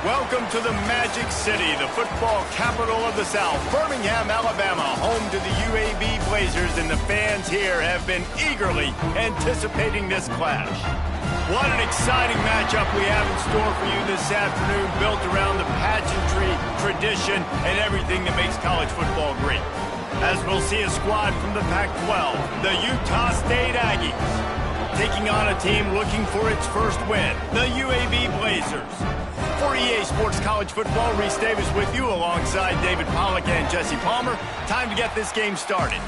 Welcome to the Magic City, the football capital of the South, Birmingham, Alabama, home to the UAB Blazers, and the fans here have been eagerly anticipating this clash. What an exciting matchup we have in store for you this afternoon, built around the pageantry, tradition, and everything that makes college football great. As we'll see a squad from the Pac-12, the Utah State Aggies, taking on a team looking for its first win, the UAB Blazers. For EA Sports College Football, Reese Davis with you alongside David Pollack and Jesse Palmer. Time to get this game started.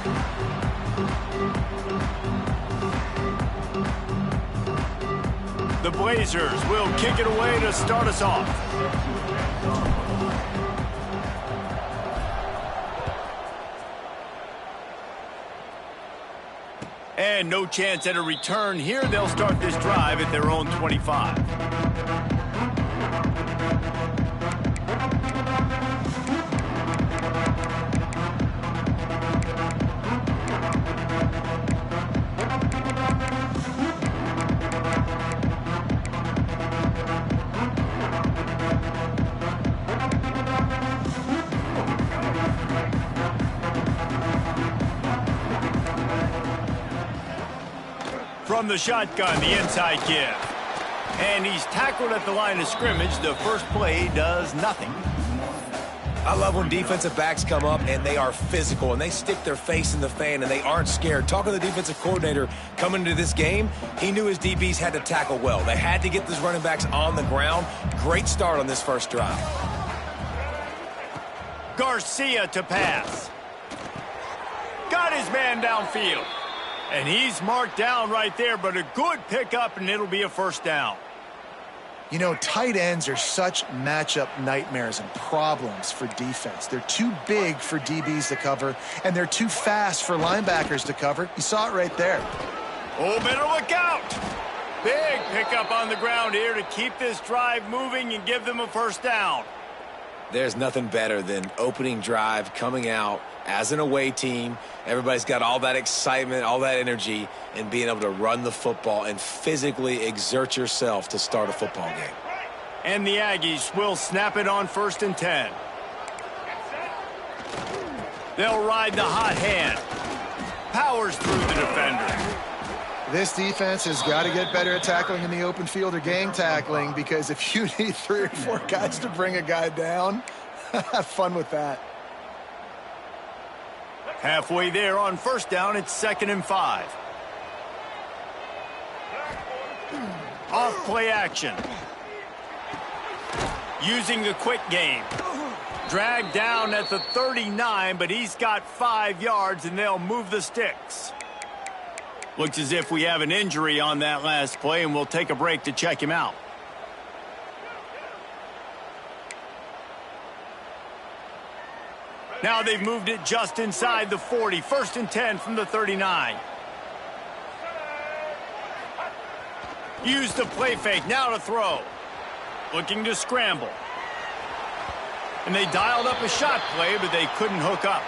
The Blazers will kick it away to start us off. And no chance at a return here. They'll start this drive at their own 25. From the shotgun, the inside give. And he's tackled at the line of scrimmage. The first play does nothing. I love when defensive backs come up and they are physical and they stick their face in the fan and they aren't scared. Talking to the defensive coordinator coming into this game, he knew his DBs had to tackle well. They had to get those running backs on the ground. Great start on this first drive. Garcia to pass. Got his man downfield. And he's marked down right there, but a good pickup, and it'll be a first down. You know, tight ends are such matchup nightmares and problems for defense. They're too big for DBs to cover, and they're too fast for linebackers to cover. You saw it right there. Oh, better look out. Big pickup on the ground here to keep this drive moving and give them a first down. There's nothing better than opening drive, coming out as an away team. Everybody's got all that excitement, all that energy, and being able to run the football and physically exert yourself to start a football game. And the Aggies will snap it on 1st and 10. They'll ride the hot hand. Powers through the defender. This defense has got to get better at tackling in the open field or gang tackling, because if you need 3 or 4 guys to bring a guy down, have fun with that. Halfway there on first down, it's 2nd and 5. Off play action. Using the quick game. Dragged down at the 39, but he's got 5 yards, and they'll move the sticks. Looks as if we have an injury on that last play, and we'll take a break to check him out. Now they've moved it just inside the 40. 1st and 10 from the 39. Use the play fake. Now to throw. Looking to scramble. And they dialed up a shot play, but they couldn't hook up.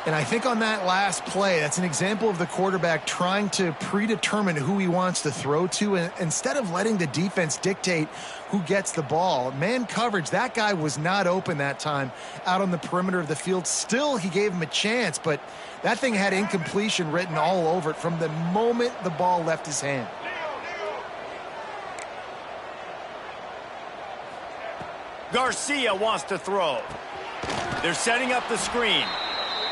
And I think on that last play, that's an example of the quarterback trying to predetermine who he wants to throw to, and instead of letting the defense dictate who gets the ball. Man coverage, that guy was not open that time out on the perimeter of the field. Still, he gave him a chance, but that thing had incompletion written all over it from the moment the ball left his hand. Garcia wants to throw. They're setting up the screen.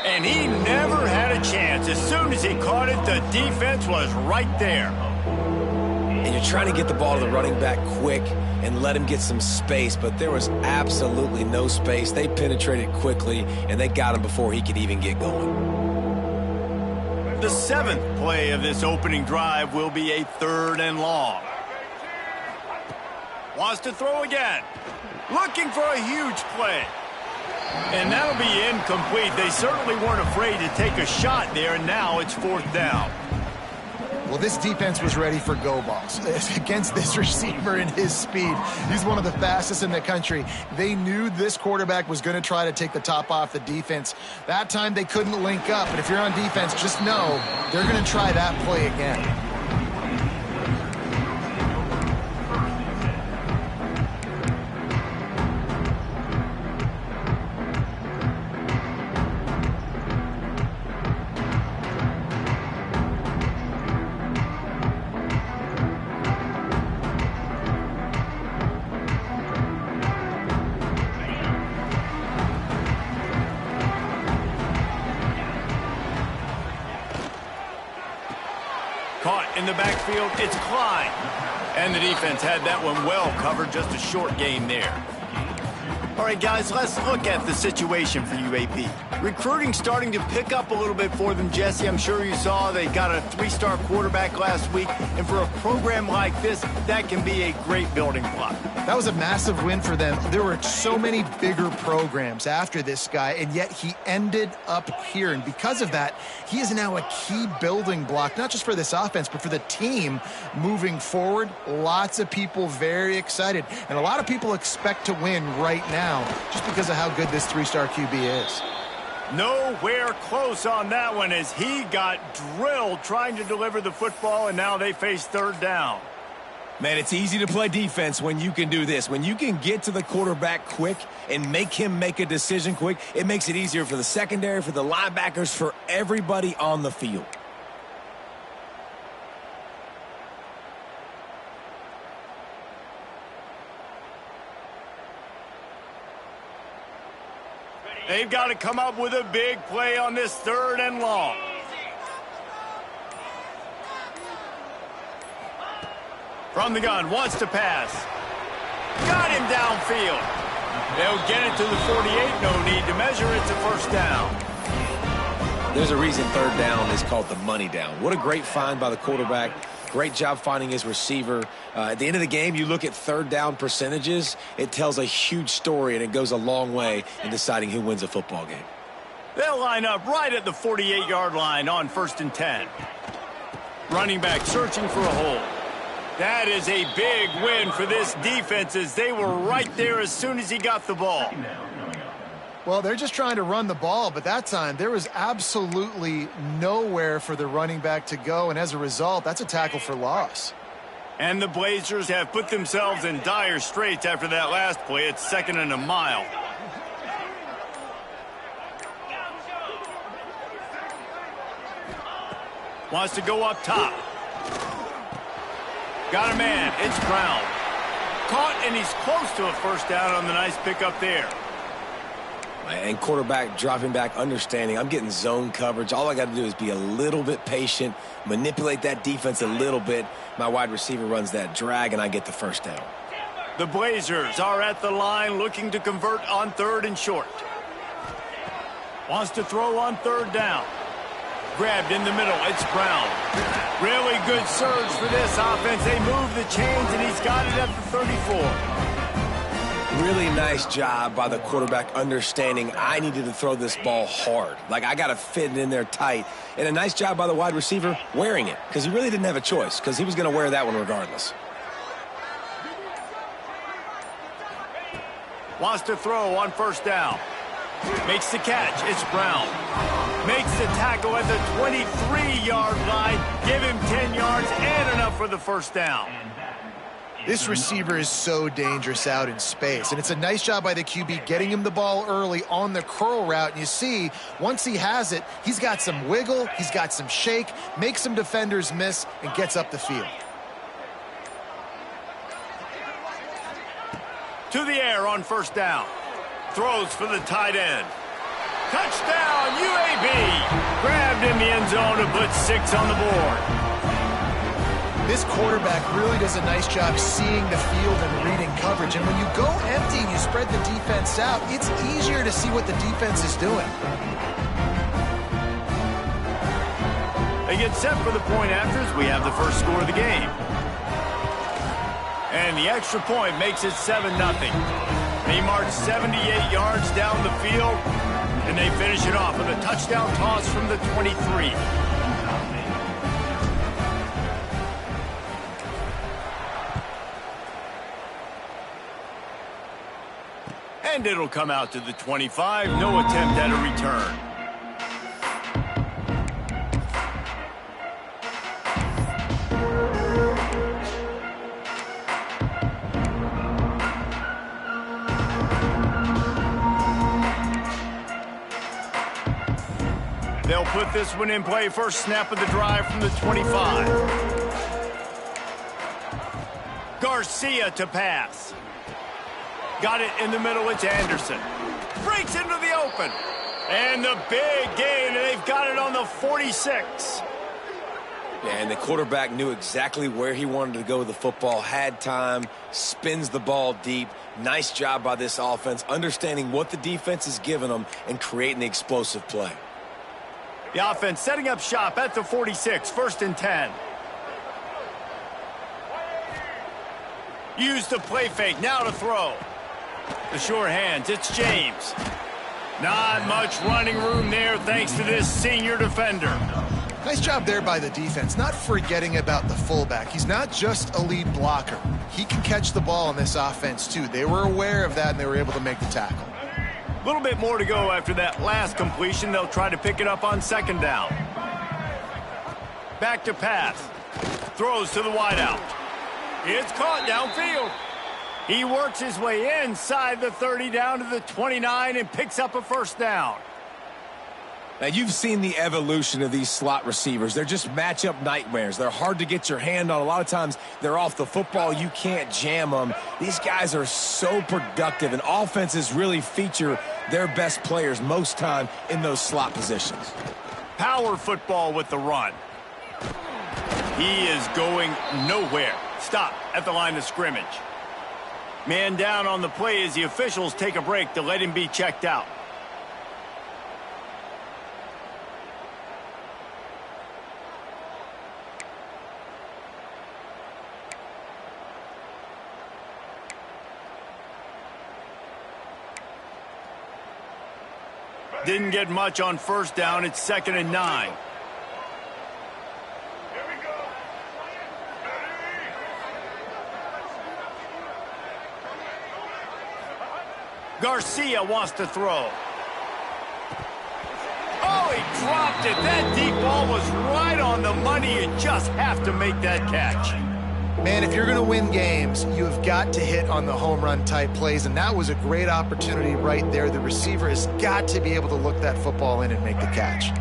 And he never had a chance. As soon as he caught it, the defense was right there. And you're trying to get the ball to the running back quick and let him get some space, but there was absolutely no space. They penetrated quickly, and they got him before he could even get going. The 7th play of this opening drive will be a 3rd and long. Wants to throw again. Looking for a huge play. And that'll be incomplete. They certainly weren't afraid to take a shot there, and now it's 4th down. Well, this defense was ready for go balls against this receiver and his speed. He's one of the fastest in the country. They knew this quarterback was going to try to take the top off the defense. That time they couldn't link up, but if you're on defense, just know they're going to try that play again. backfield, it's Klein. And the defense had that one well covered, just a short gain there. All right, guys, let's look at the situation for UAB. Recruiting starting to pick up a little bit for them, Jesse. I'm sure you saw they got a 3-star quarterback last week. And for a program like this, that can be a great building block. That was a massive win for them. There were so many bigger programs after this guy, and yet he ended up here. And because of that, he is now a key building block, not just for this offense, but for the team moving forward. Lots of people very excited. And a lot of people expect to win right now just because of how good this 3-star QB is. Nowhere close on that one as he got drilled trying to deliver the football, and now they face third down. Man, it's easy to play defense when you can do this. When you can get to the quarterback quick and make him make a decision quick, it makes it easier for the secondary, for the linebackers, for everybody on the field. They've got to come up with a big play on this 3rd and long. From the gun, wants to pass. Got him downfield. They'll get it to the 48. No need to measure. It's a first down. There's a reason 3rd down is called the money down. What a great find by the quarterback. Great job finding his receiver. At the end of the game, you look at 3rd down percentages. It tells a huge story, and it goes a long way in deciding who wins a football game. They'll line up right at the 48-yard line on 1st and 10. Running back searching for a hole. That is a big win for this defense as they were right there as soon as he got the ball. Well, they're just trying to run the ball, but that time there was absolutely nowhere for the running back to go, and as a result, that's a tackle for loss. And the Blazers have put themselves in dire straits after that last play. It's 2nd and a mile. Wants to go up top. Got a man. It's Brown. Caught, and he's close to a first down on the nice pickup there. And quarterback dropping back, understanding I'm getting zone coverage. All I got to do is be a little bit patient, manipulate that defense a little bit. My wide receiver runs that drag, and I get the first down. The Blazers are at the line looking to convert on 3rd and short. Wants to throw on 3rd down. Grabbed in the middle. It's Brown. Really good surge for this offense. They move the chains, and he's got it at the 34. Really nice job by the quarterback understanding I needed to throw this ball hard. Like, I got to fit it in there tight. And a nice job by the wide receiver wearing it, because he really didn't have a choice, because he was going to wear that one regardless. Wants to throw on 1st down. Makes the catch. It's Brown. Makes the tackle at the 23-yard line. Give him 10 yards and enough for the first down. This receiver is so dangerous out in space, and it's a nice job by the QB getting him the ball early on the curl route. And you see, once he has it, he's got some wiggle, he's got some shake, makes some defenders miss, and gets up the field. To the air on 1st down. Throws for the tight end. Touchdown, UAB! Grabbed in the end zone to put 6 on the board. This quarterback really does a nice job seeing the field and reading coverage. And when you go empty and you spread the defense out, it's easier to see what the defense is doing. They get set for the point afters. We have the first score of the game. And the extra point makes it 7-0. They march 78 yards down the field, and they finish it off with a touchdown toss from the 23. And it'll come out to the 25. No attempt at a return. They'll put this one in play. First snap of the drive from the 25. Garcia to pass. Got it in the middle. It's Anderson. Breaks into the open. And the big gain. They've got it on the 46. And the quarterback knew exactly where he wanted to go with the football, had time, spins the ball deep. Nice job by this offense, understanding what the defense is giving them and creating the explosive play. The offense setting up shop at the 46, 1st and 10. Use the play fake, now to throw. The sure hands, it's James. Not much running room there thanks to this senior defender. Nice job there by the defense, not forgetting about the fullback. He's not just a lead blocker. He can catch the ball in this offense, too. They were aware of that, and they were able to make the tackle. A little bit more to go after that last completion. They'll try to pick it up on 2nd down. Back to pass. Throws to the wideout. It's caught downfield. He works his way inside the 30 down to the 29 and picks up a 1st down. Now, you've seen the evolution of these slot receivers. They're just matchup nightmares. They're hard to get your hand on. A lot of times, they're off the football. You can't jam them. These guys are so productive, and offenses really feature their best players most time in those slot positions. Power football with the run. He is going nowhere. Stop at the line of scrimmage. Man down on the play as the officials take a break to let him be checked out. Didn't get much on 1st down. It's 2nd and 9. Garcia wants to throw. Oh, he dropped it. That deep ball was right on the money. You just have to make that catch. Man, if you're going to win games, you have got to hit on the home run type plays, and that was a great opportunity right there. The receiver has got to be able to look that football in and make the catch.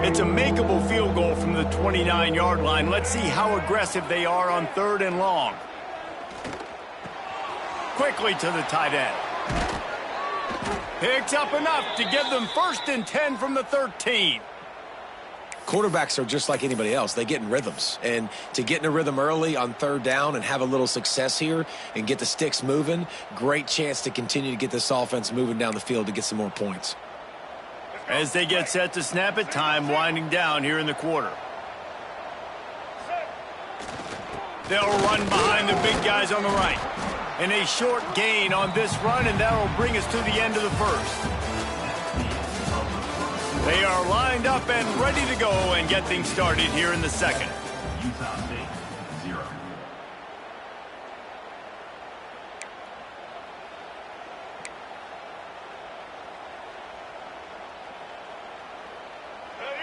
It's a makeable field goal from the 29-yard line. Let's see how aggressive they are on 3rd and long. Quickly to the tight end. Picks up enough to give them 1st and 10 from the 13. Quarterbacks are just like anybody else. They get in rhythms. And to get in a rhythm early on 3rd down and have a little success here and get the sticks moving, great chance to continue to get this offense moving down the field to get some more points. As they get set to snap it, time winding down here in the quarter. They'll run behind the big guys on the right. And a short gain on this run, and that'll bring us to the end of the 1st. They are lined up and ready to go and get things started here in the 2nd. Utah State, 0.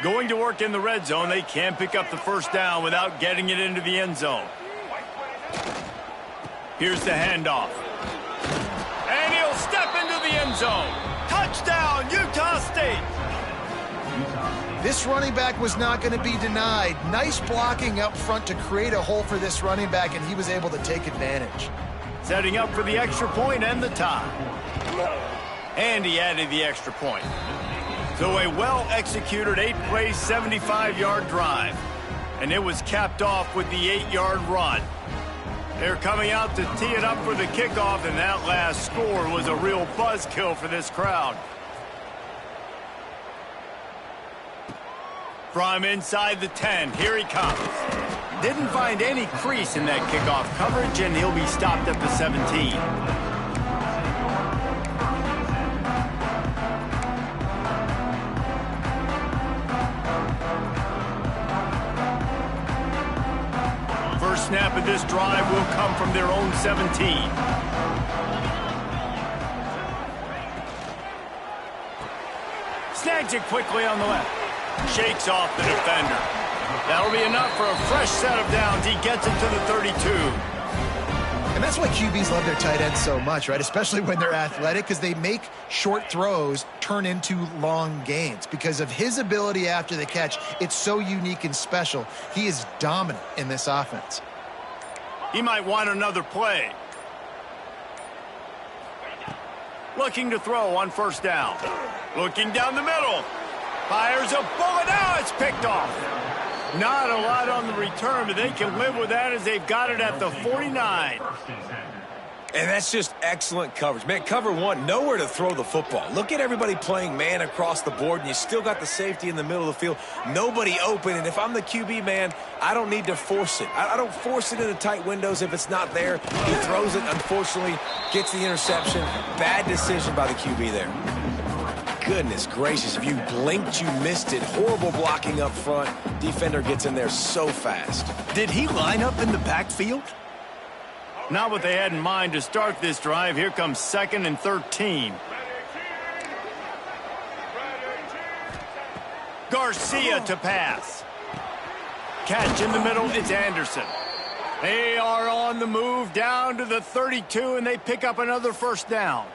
Going to work in the red zone. They can pick up the 1st down without getting it into the end zone. Here's the handoff. And he'll step into the end zone. Touchdown, Utah State. This running back was not going to be denied. Nice blocking up front to create a hole for this running back, and he was able to take advantage. Setting up for the extra point and the tie. And he added the extra point. So a well-executed 8-play, 75-yard drive. And it was capped off with the 8-yard run. They're coming out to tee it up for the kickoff, and that last score was a real buzzkill for this crowd. From inside the 10, here he comes. Didn't find any crease in that kickoff coverage, and he'll be stopped at the 17. First snap of this drive will come from their own 17. Snags it quickly on the left. Shakes off the defender. That'll be enough for a fresh set of downs. He gets it to the 32. And that's why QBs love their tight ends so much, right? Especially when they're athletic, because they make short throws turn into long gains. Because of his ability after the catch, it's so unique and special. He is dominant in this offense. He might want another play. Looking to throw on 1st down. Looking down the middle. Fires a bullet. Now it's picked off. Not a lot on the return, but they can live with that as they've got it at the 49. And that's just excellent coverage. Man, cover one, nowhere to throw the football. Look at everybody playing man across the board, and you still got the safety in the middle of the field. Nobody open, and if I'm the QB, man, I don't need to force it. I don't force it into tight windows if it's not there. He throws it, unfortunately, gets the interception. Bad decision by the QB there. Goodness gracious, if you blinked, you missed it. Horrible blocking up front. Defender gets in there so fast. Did he line up in the backfield? Not what they had in mind to start this drive. Here comes 2nd and 13. Garcia to pass. Catch in the middle, it's Anderson. They are on the move down to the 32, and they pick up another first down.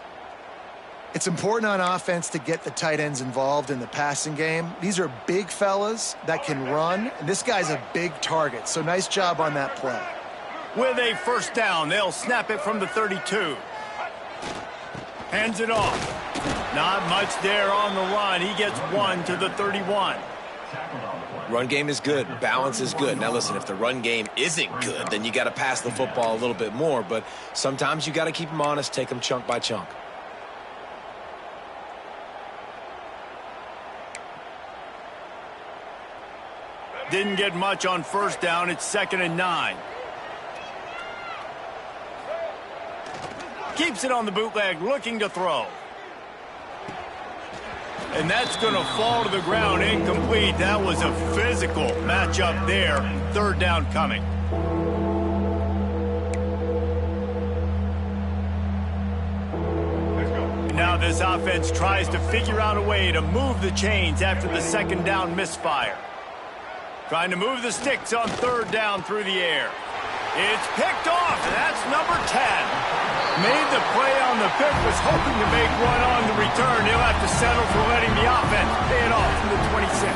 It's important on offense to get the tight ends involved in the passing game. These are big fellas that can run, and this guy's a big target, so nice job on that play. With a first down, they'll snap it from the 32. Hands it off. Not much there on the run. He gets 1 to the 31. Run game is good. Balance is good. Now, listen, if the run game isn't good, then you got to pass the football a little bit more. But sometimes you got to keep them honest, take them chunk by chunk. Didn't get much on first down. It's 2nd and 9. Keeps it on the bootleg, looking to throw. And that's going to fall to the ground, incomplete. That was a physical matchup there. 3rd down coming. Now this offense tries to figure out a way to move the chains after the 2nd down misfire. Trying to move the sticks on 3rd down through the air. It's picked off, and that's number 10. Made the play on the pick, was hoping to make one on the return. He'll have to settle for letting the offense pay it off from the 26.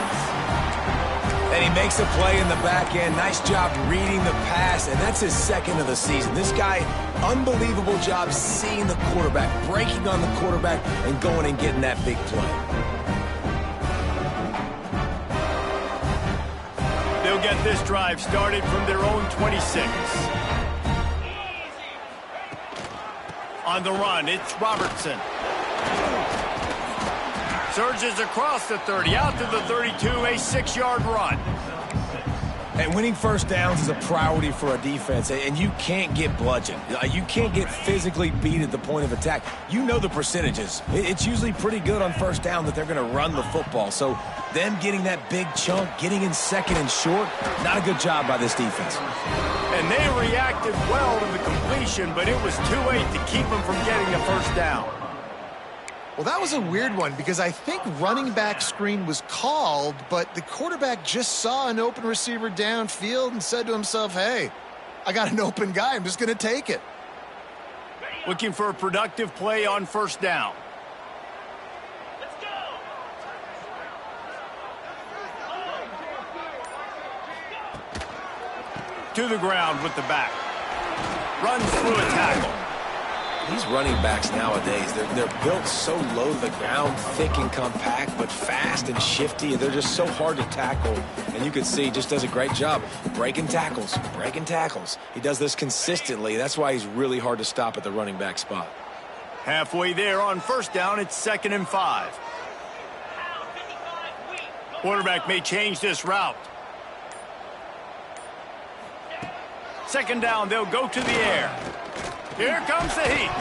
And he makes a play in the back end. Nice job reading the pass, and that's his 2nd of the season. This guy, unbelievable job seeing the quarterback, breaking on the quarterback, and going and getting that big play. They'll get this drive started from their own 26. On the run, it's Robertson. Surges across the 30, out to the 32, a 6-yard run. And winning first downs is a priority for a defense, and you can't get bludgeoned. You can't get physically beat at the point of attack. You know the percentages. It's usually pretty good on first down that they're going to run the football. So them getting that big chunk, getting in 2nd and short, not a good job by this defense. And they reacted well to the completion, but it was too late to keep them from getting the first down. Well, that was a weird one because I think running back screen was called, but the quarterback just saw an open receiver downfield and said to himself, hey, I got an open guy. I'm just going to take it. Looking for a productive play on first down. Let's go. To the ground with the back. Runs through a tackle. These running backs nowadays, they're built so low to the ground, thick and compact, but fast and shifty. They're just so hard to tackle. And you can see he just does a great job breaking tackles, breaking tackles. He does this consistently. That's why he's really hard to stop at the running back spot. Halfway there on first down, it's 2nd and 5. Quarterback may change this route. 2nd down, they'll go to the air. Here comes the heat.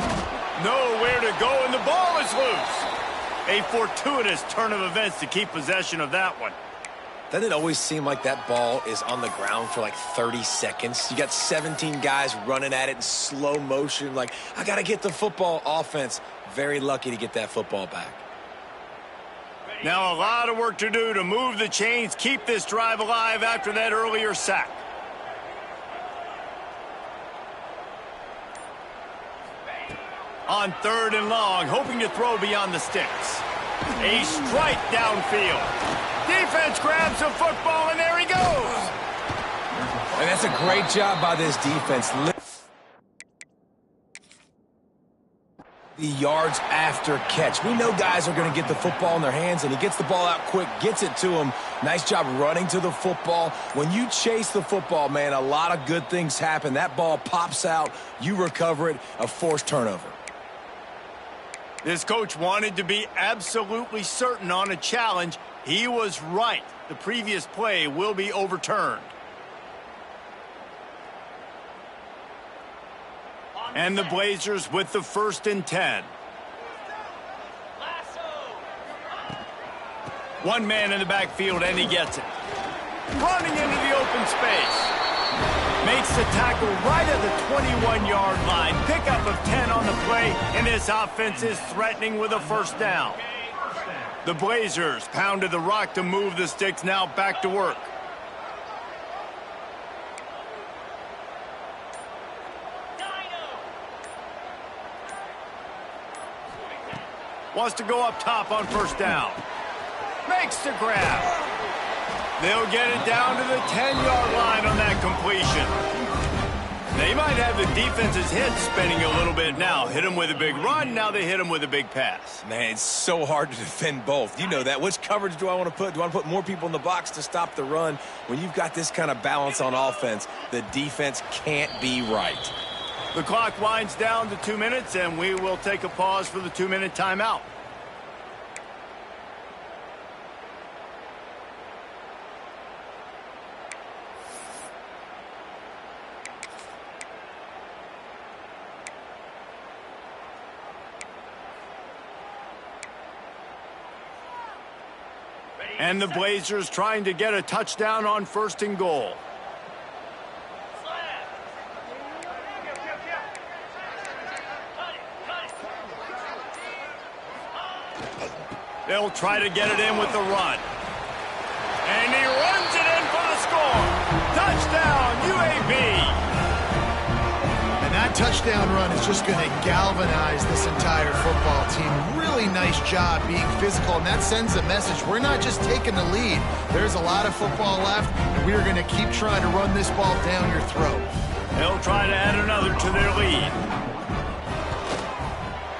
Nowhere to go, and the ball is loose. A fortuitous turn of events to keep possession of that one. Doesn't it always seem like that ball is on the ground for like 30 seconds? You got 17 guys running at it in slow motion. Like, I got to get the football. Offense, very lucky to get that football back. Now a lot of work to do to move the chains, keep this drive alive after that earlier sack. On 3rd and long, hoping to throw beyond the sticks. A strike downfield. Defense grabs the football, and there he goes. And that's a great job by this defense. The yards after catch. We know guys are going to get the football in their hands, and he gets the ball out quick, gets it to him. Nice job running to the football. When you chase the football, man, a lot of good things happen. That ball pops out, you recover it, a forced turnover. This coach wanted to be absolutely certain on a challenge. He was right. The previous play will be overturned. And the Blazers with the 1st and 10. One man in the backfield, and he gets it. Running into the open space. Makes the tackle right at the 21-yard line. Pickup of 10 on the play, and this offense is threatening with a 1st down. The Blazers pounded the rock to move the sticks, now back to work. Wants to go up top on 1st down. Makes the grab. They'll get it down to the 10-yard line on that completion. They might have the defense's head spinning a little bit now. Hit them with a big run, now they hit them with a big pass. Man, it's so hard to defend both. You know that. Which coverage do I want to put? Do I want to put more people in the box to stop the run? When you've got this kind of balance on offense, the defense can't be right. The clock winds down to 2 minutes, and we will take a pause for the 2-minute timeout. And the Blazers trying to get a touchdown on 1st and goal. They'll try to get it in with the run. And he runs it in for the score. Touchdown, UAB. And that touchdown run is just going to galvanize this entire football team. Really nice job being physical, and that sends a message. We're not just taking the lead. There's a lot of football left, and we are going to keep trying to run this ball down your throat. They'll try to add another to their lead.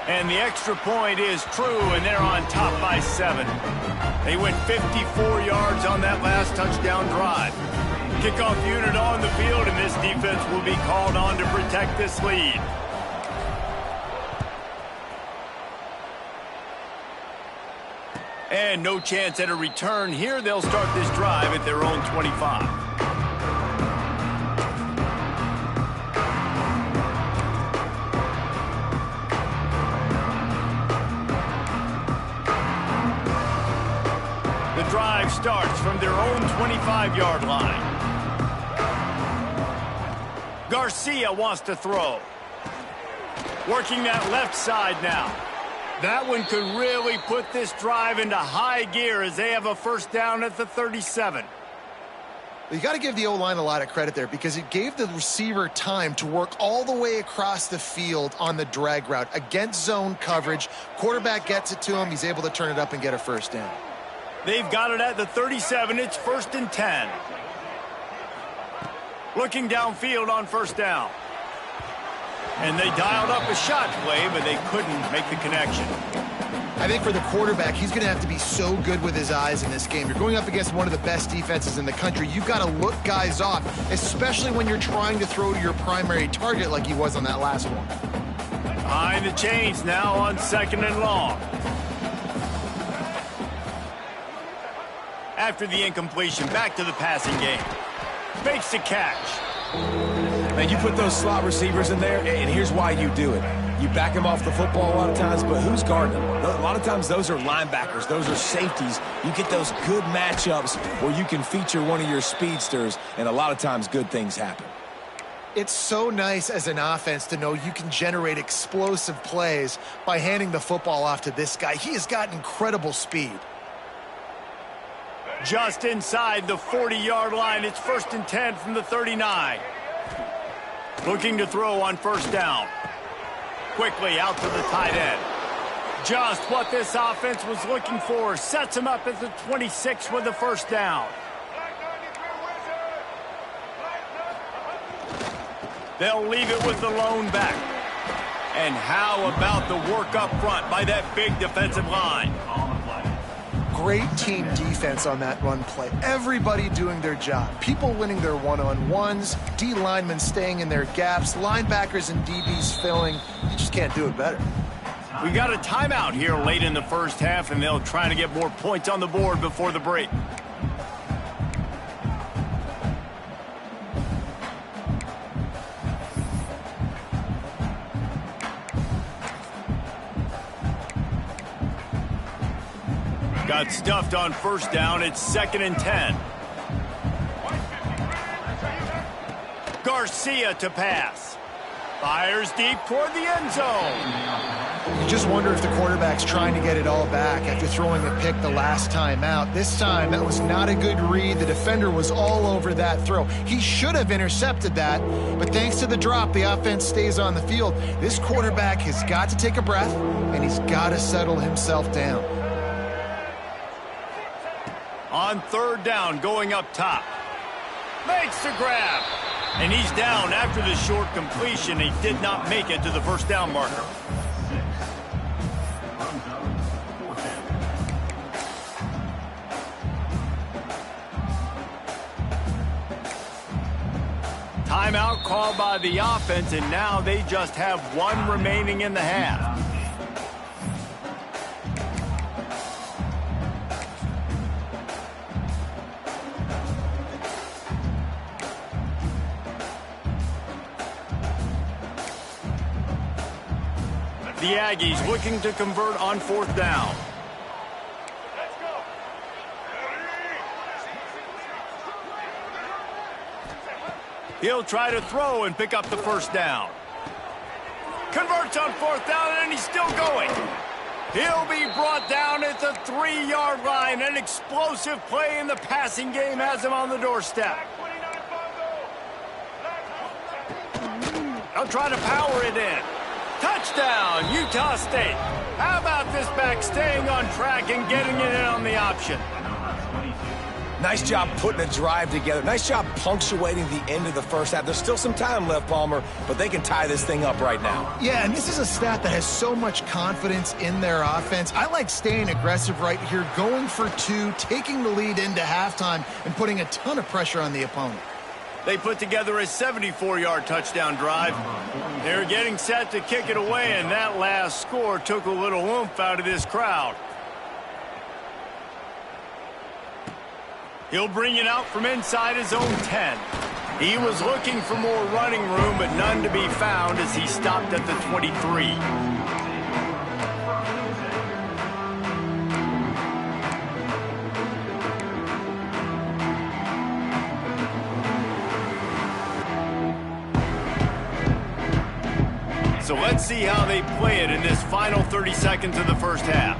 And the extra point is true, and they're on top by 7. They went 54 yards on that last touchdown drive. Kickoff unit on the field, and this defense will be called on to protect this lead. And no chance at a return here. They'll start this drive at their own 25. The drive starts from their own 25-yard line. Garcia wants to throw. Working that left side now. That one could really put this drive into high gear as they have a 1st down at the 37. You got to give the O-line a lot of credit there because it gave the receiver time to work all the way across the field on the drag route against zone coverage. Quarterback gets it to him. He's able to turn it up and get a 1st down. They've got it at the 37. It's 1st and 10. Looking downfield on 1st down. And they dialed up a shot play, but they couldn't make the connection. I think for the quarterback, he's going to have to be so good with his eyes in this game. You're going up against one of the best defenses in the country. You've got to look guys off, especially when you're trying to throw to your primary target like he was on that last one. Behind the chains now on 2nd and long. After the incompletion, back to the passing game. Makes the catch. Man, you put those slot receivers in there, and here's why you do it. You back them off the football a lot of times, but who's guarding them? A lot of times those are linebackers. Those are safeties. You get those good matchups where you can feature one of your speedsters, and a lot of times good things happen. It's so nice as an offense to know you can generate explosive plays by handing the football off to this guy. He has got incredible speed. Just inside the 40-yard line. It's 1st and 10 from the 39. Looking to throw on 1st down. Quickly out to the tight end. Just what this offense was looking for. Sets him up at the 26 with the 1st down. They'll leave it with the lone back. And how about the work up front by that big defensive line? Great team defense on that run play. Everybody doing their job. People winning their one-on-ones, D linemen staying in their gaps, linebackers and DBs filling. You just can't do it better. We got a timeout here late in the first half, and they'll try to get more points on the board before the break. Got stuffed on first down. It's 2nd and 10. Garcia to pass. Fires deep toward the end zone. You just wonder if the quarterback's trying to get it all back after throwing a pick the last time out. This time, that was not a good read. The defender was all over that throw. He should have intercepted that, but thanks to the drop, the offense stays on the field. This quarterback has got to take a breath, and he's got to settle himself down. On 3rd down, going up top. Makes the grab. And he's down after the short completion. He did not make it to the first down marker. Timeout called by the offense, and now they just have one remaining in the half. The Aggies looking to convert on 4th down. Let's go. He'll try to throw and pick up the first down. Converts on 4th down, and he's still going. He'll be brought down at the 3-yard line. An explosive play in the passing game has him on the doorstep. He'll try to power it in. Touchdown, Utah State. How about this back staying on track and getting it in on the option? Nice job putting a drive together. Nice job punctuating the end of the first half. There's still some time left, Palmer, but they can tie this thing up right now. Yeah, and this is a stat that has so much confidence in their offense. I like staying aggressive right here, going for 2, taking the lead into halftime, and putting a ton of pressure on the opponent. They put together a 74-yard touchdown drive. They're getting set to kick it away, and that last score took a little oomph out of this crowd. He'll bring it out from inside his own 10. He was looking for more running room, but none to be found as he stopped at the 23. So let's see how they play it in this final 30 seconds of the first half.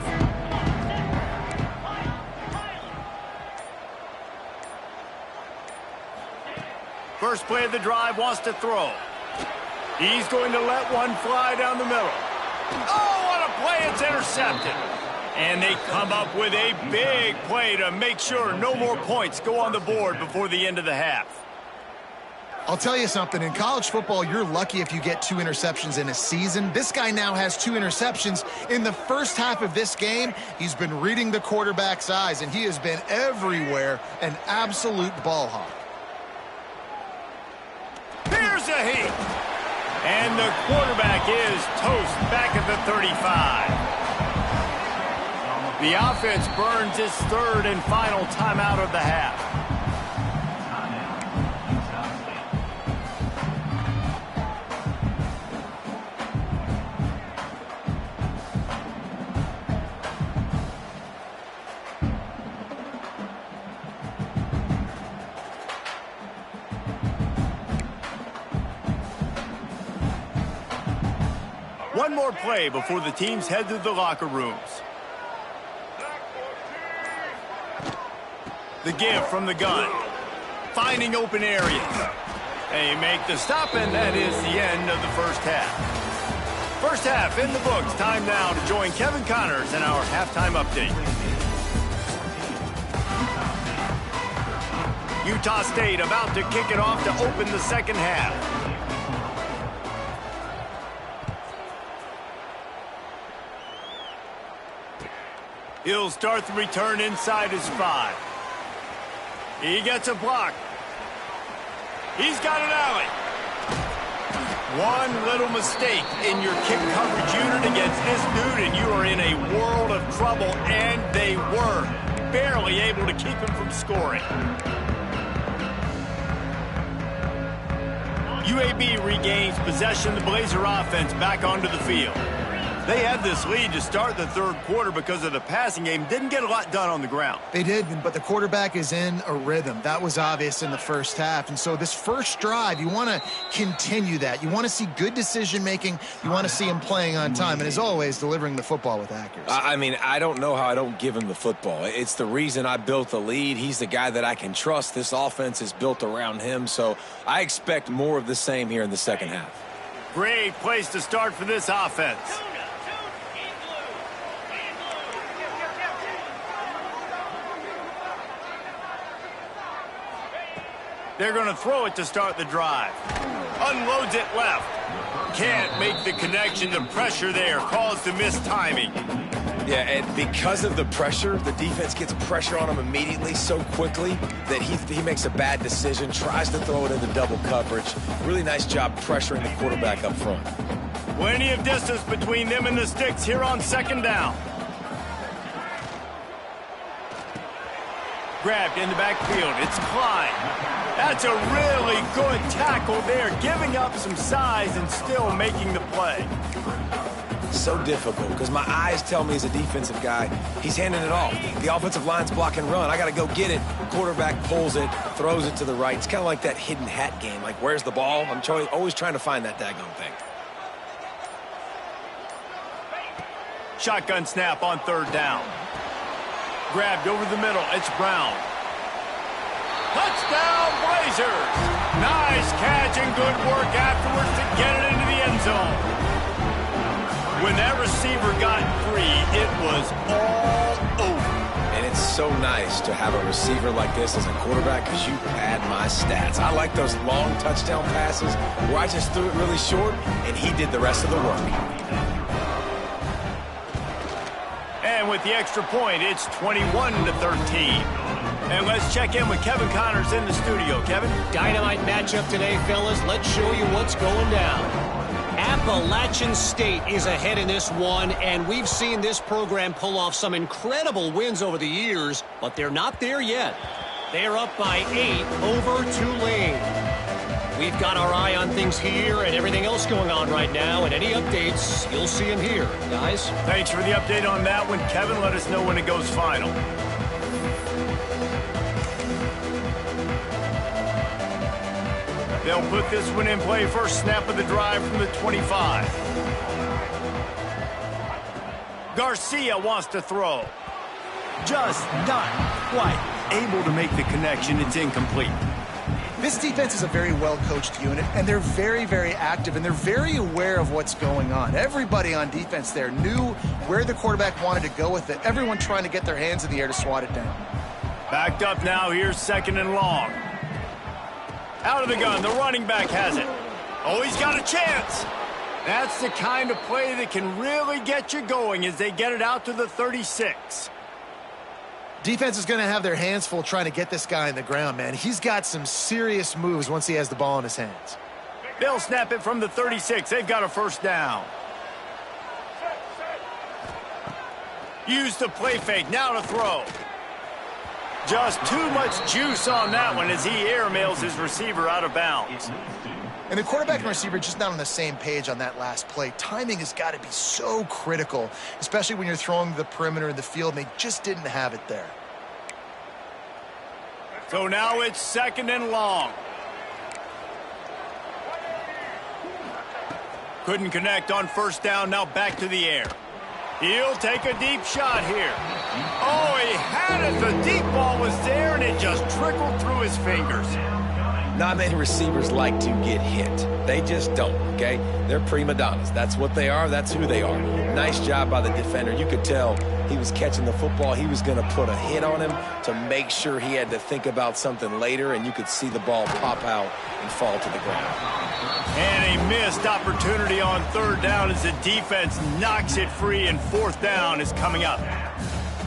First play of the drive, wants to throw. He's going to let one fly down the middle. Oh, what a play, it's intercepted. And they come up with a big play to make sure no more points go on the board before the end of the half. I'll tell you something, in college football, you're lucky if you get 2 interceptions in a season. This guy now has 2 interceptions. In the first half of this game, he's been reading the quarterback's eyes, and he has been everywhere, an absolute ball hawk. Here's a heat. And the quarterback is toast back at the 35. The offense burns its 3rd and final timeout of the half. One more play before the teams head to the locker rooms. The give from the gun. Finding open areas. They make the stop, and that is the end of the first half. First half in the books. Time now to join Kevin Connors in our halftime update. Utah State about to kick it off to open the second half. He'll start the return inside his 5. He gets a block. He's got an alley. One little mistake in your kick coverage unit against this dude, and you are in a world of trouble, and they were barely able to keep him from scoring. UAB regains possession of the Blazer offense back onto the field. They had this lead to start the third quarter because of the passing game. Didn't get a lot done on the ground. They did, but the quarterback is in a rhythm. That was obvious in the first half. And so this first drive, you want to continue that. You want to see good decision-making. You want to see him playing on time. And as always, delivering the football with accuracy. I mean, I don't know how I don't give him the football. It's the reason I built the lead. He's the guy that I can trust. This offense is built around him. So I expect more of the same here in the second half. Great place to start for this offense. They're going to throw it to start the drive. Unloads it left. Can't make the connection. The pressure there caused the missed timing. Yeah, and because of the pressure, the defense gets pressure on him immediately so quickly that he makes a bad decision, tries to throw it into double coverage. Really nice job pressuring the quarterback up front. Plenty of distance between them and the sticks here on second down. Grabbed in the backfield. It's Klein. That's a really good tackle there, giving up some size and still making the play. So difficult because my eyes tell me as a defensive guy, he's handing it off. The offensive line's block and run. I got to go get it. Quarterback pulls it, throws it to the right. It's kind of like that hidden hat game. Like, where's the ball? I'm always trying to find that daggone thing. Shotgun snap on third down. Grabbed over the middle. It's Brown. Touchdown, Blazers! Nice catch and good work afterwards to get it into the end zone. When that receiver got free, it was all over. And it's so nice to have a receiver like this as a quarterback because you pad my stats. I like those long touchdown passes where I just threw it really short and he did the rest of the work. And with the extra point, it's 21-13. And let's check in with Kevin Connors in the studio. Kevin? Dynamite matchup today, fellas. Let's show you what's going down. Appalachian State is ahead in this one, and we've seen this program pull off some incredible wins over the years, but they're not there yet. They're up by 8 over Tulane. We've got our eye on things here and everything else going on right now, and any updates, you'll see them here, guys. Thanks for the update on that one, Kevin. Let us know when it goes final. They'll put this one in play. First snap of the drive from the 25. Garcia wants to throw. Just not quite able to make the connection. It's incomplete. This defense is a very well-coached unit, and they're very, very active, and they're very aware of what's going on. Everybody on defense there knew where the quarterback wanted to go with it. Everyone trying to get their hands in the air to swat it down. Backed up now. Here's second and long. Out of the gun. The running back has it. Oh, he's got a chance. That's the kind of play that can really get you going as they get it out to the 36. Defense is going to have their hands full trying to get this guy on the ground, man. He's got some serious moves once he has the ball in his hands. They'll snap it from the 36. They've got a first down. Use the play fake. Now to throw. Just too much juice on that one as he airmails his receiver out of bounds. And the quarterback and receiver just not on the same page on that last play. Timing has got to be so critical, especially when you're throwing the perimeter in the field, and they just didn't have it there. So now it's second and long. Couldn't connect on first down. Now back to the air. He'll take a deep shot here. Oh, he had it. The deep ball was there, and it just trickled through his fingers. Not many receivers like to get hit. They just don't, okay? They're prima donnas. That's what they are. That's who they are. Nice job by the defender. You could tell he was catching the football. He was going to put a hit on him to make sure he had to think about something later, and you could see the ball pop out and fall to the ground. And a missed opportunity on third down as the defense knocks it free, and fourth down is coming up.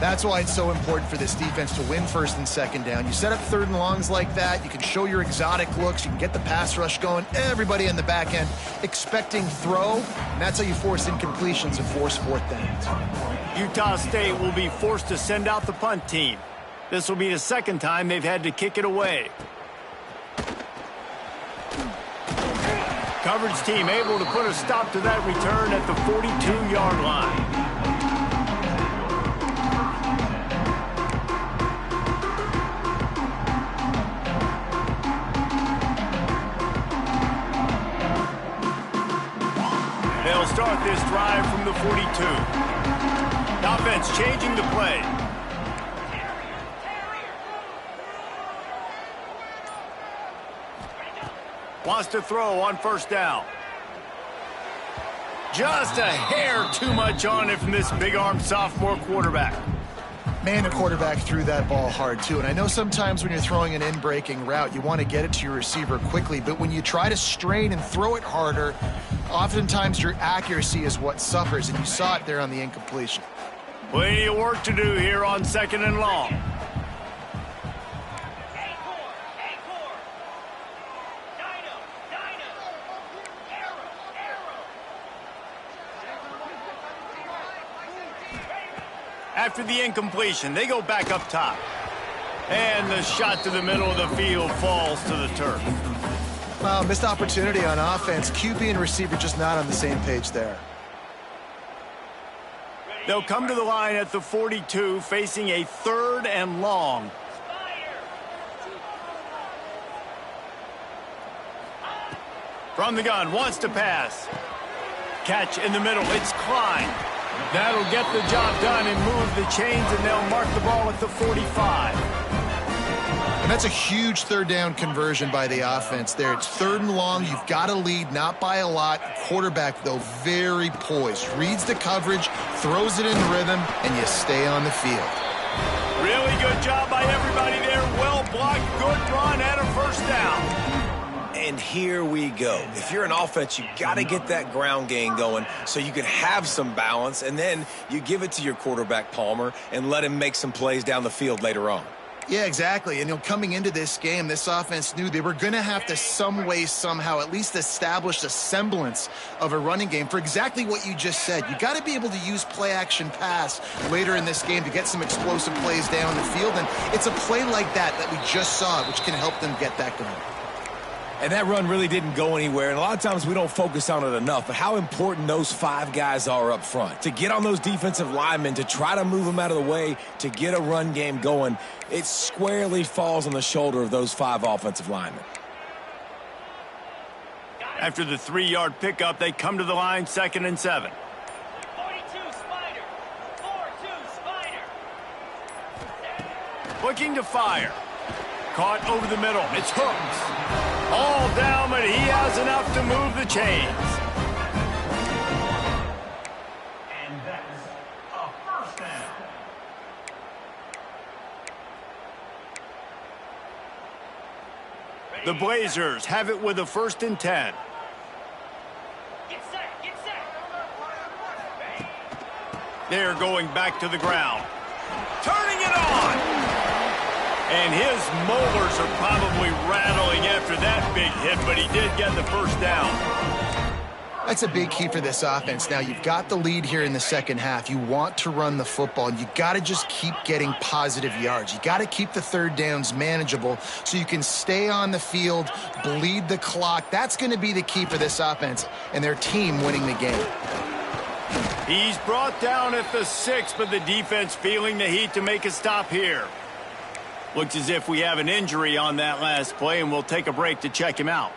That's why it's so important for this defense to win first and second down. You set up third and longs like that, you can show your exotic looks, you can get the pass rush going, everybody in the back end expecting throw, and that's how you force incompletions and force fourth downs. Utah State will be forced to send out the punt team. This will be the second time they've had to kick it away. Coverage team able to put a stop to that return at the 42-yard line. They'll start this drive from the 42. Offense changing the play. Wants to throw on first down. Just a hair too much on it from this big-armed sophomore quarterback. Man, the quarterback threw that ball hard, too. And I know sometimes when you're throwing an in-breaking route, you want to get it to your receiver quickly. But when you try to strain and throw it harder, oftentimes your accuracy is what suffers. And you saw it there on the incompletion. Plenty of work to do here on second and long. After the incompletion, they go back up top. And the shot to the middle of the field falls to the turf. Well, missed opportunity on offense. QB and receiver just not on the same page there. They'll come to the line at the 42, facing a third and long. From the gun, wants to pass. Catch in the middle, it's Klein. That'll get the job done and move the chains, and they'll mark the ball at the 45. And that's a huge third down conversion by the offense there. It's third and long. You've got to lead, not by a lot. Quarterback, though, very poised. Reads the coverage, throws it in rhythm, and you stay on the field. Really good job by everybody there. Well blocked, good run, and a first down. And here we go. If you're an offense, you got to get that ground game going so you can have some balance, and then you give it to your quarterback, Palmer, and let him make some plays down the field later on. Yeah, exactly. And coming into this game, this offense knew they were going to have to some way, somehow, at least establish a semblance of a running game for exactly what you just said. You got to be able to use play-action pass later in this game to get some explosive plays down the field. And it's a play like that we just saw, which can help them get that going. And that run really didn't go anywhere, and a lot of times we don't focus on it enough, but how important those five guys are up front. To get on those defensive linemen, to try to move them out of the way, to get a run game going, it squarely falls on the shoulder of those five offensive linemen. After the 3-yard pickup, they come to the line, 2nd and 7. 42 Spider. 4-2 Spider. Looking to fire. Caught over the middle. It's Hooks. All down, but he has enough to move the chains. And that is a first down. The Blazers have it with a 1st and 10. Get set. Get set. They're going back to the ground. Turning it on. And his molars are probably rattling after that big hit, but he did get the first down. That's a big key for this offense. Now, you've got the lead here in the second half. You want to run the football, and you got to just keep getting positive yards. You got to keep the third downs manageable so you can stay on the field, bleed the clock. That's going to be the key for this offense and their team winning the game. He's brought down at the 6, but the defense feeling the heat to make a stop here. Looks as if we have an injury on that last play, and we'll take a break to check him out.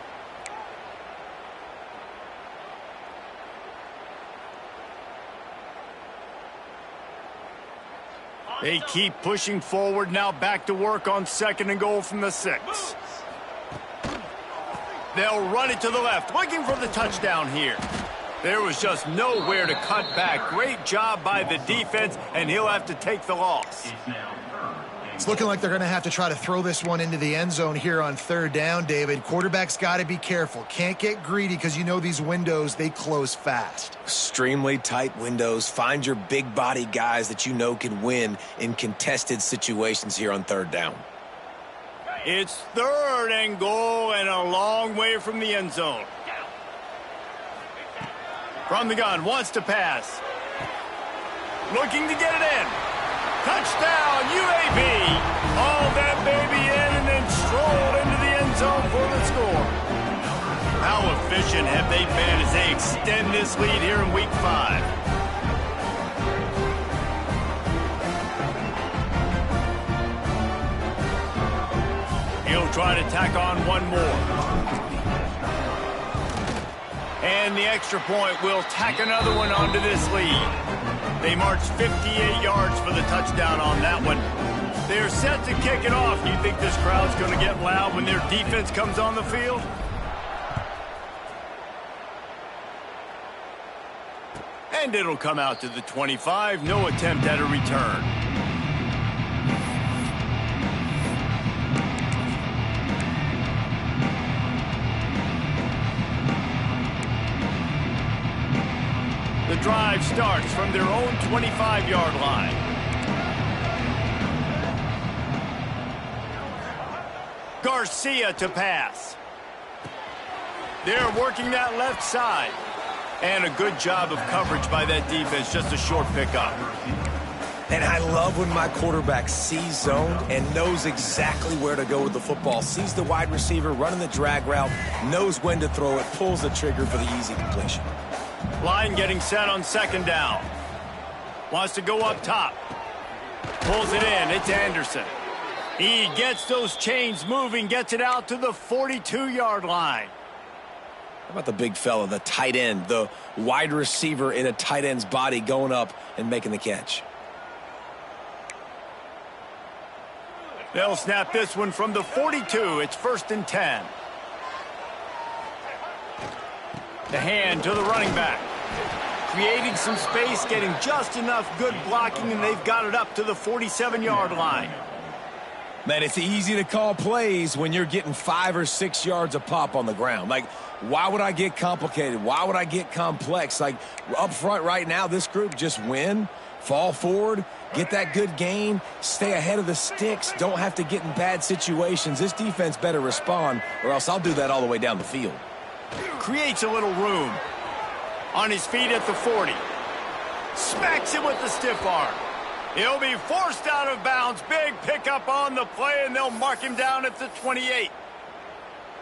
They keep pushing forward, now back to work on 2nd and goal from the 6. They'll run it to the left, looking for the touchdown here. There was just nowhere to cut back. Great job by the defense, and he'll have to take the loss. It's now 3rd It's looking like they're going to have to try to throw this one into the end zone here on third down, David. Quarterback's got to be careful. Can't get greedy because you know these windows, they close fast. Extremely tight windows. Find your big body guys that you know can win in contested situations here on third down. It's third and goal and a long way from the end zone. From the gun, wants to pass. Looking to get it in. Touchdown, UAB. All that baby in and then strolled into the end zone for the score. How efficient have they been as they extend this lead here in Week 5? He'll try to tack on one more. And the extra point will tack another one onto this lead. They marched 58 yards for the touchdown on that one. They're set to kick it off. You think this crowd's going to get loud when their defense comes on the field? And it'll come out to the 25. No attempt at a return. The drive starts from their own 25-yard line. Garcia to pass. They're working that left side. And a good job of coverage by that defense. Just a short pickup. And I love when my quarterback sees zone and knows exactly where to go with the football. Sees the wide receiver running the drag route, knows when to throw it, pulls the trigger for the easy completion. Line getting set on second down. Wants to go up top. Pulls it in. It's Anderson. He gets those chains moving, gets it out to the 42-yard line. How about the big fella, the tight end, the wide receiver in a tight end's body going up and making the catch? They'll snap this one from the 42. It's 1st and 10. The hand to the running back. Creating some space, getting just enough good blocking, and they've got it up to the 47-yard line. Man, it's easy to call plays when you're getting 5 or 6 yards a pop on the ground. Like, why would I get complicated? Why would I get complex? Like, up front right now, this group just win, fall forward, get that good gain, stay ahead of the sticks, don't have to get in bad situations. This defense better respond, or else I'll do that all the way down the field. Creates a little room. On his feet at the 40. Smacks him with the stiff arm. He'll be forced out of bounds. Big pickup on the play, and they'll mark him down at the 28.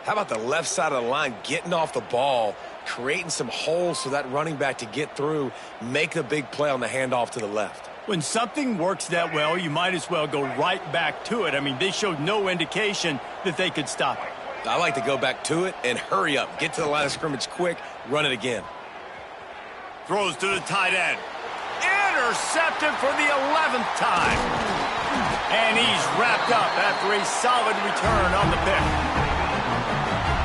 How about the left side of the line getting off the ball, creating some holes for that running back to get through, make the big play on the handoff to the left. When something works that well, you might as well go right back to it. I mean, they showed no indication that they could stop it. I like to go back to it and hurry up. Get to the line of scrimmage quick, run it again. Throws to the tight end. Intercepted for the 11th time. And he's wrapped up after a solid return on the pick.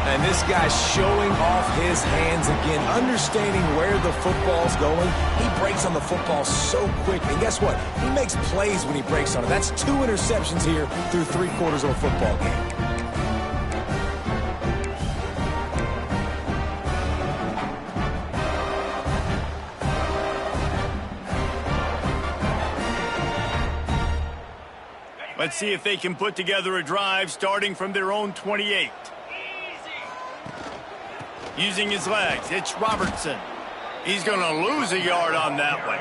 And this guy's showing off his hands again, understanding where the football's going. He breaks on the football so quick. And guess what? He makes plays when he breaks on it. That's 2 interceptions here through 3 quarters of a football game. Let's see if they can put together a drive starting from their own 28. Using his legs, it's Robertson. He's going to lose a yard on that one.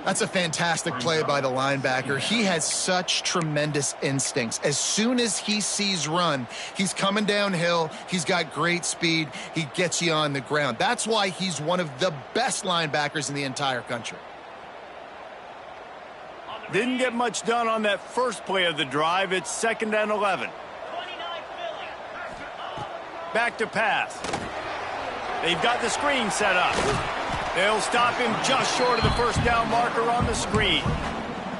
That's a fantastic play by the linebacker. He has such tremendous instincts. As soon as he sees run, he's coming downhill. He's got great speed. He gets you on the ground. That's why he's one of the best linebackers in the entire country. Didn't get much done on that first play of the drive. It's 2nd and 11. Back to pass. They've got the screen set up. They'll stop him just short of the first down marker on the screen.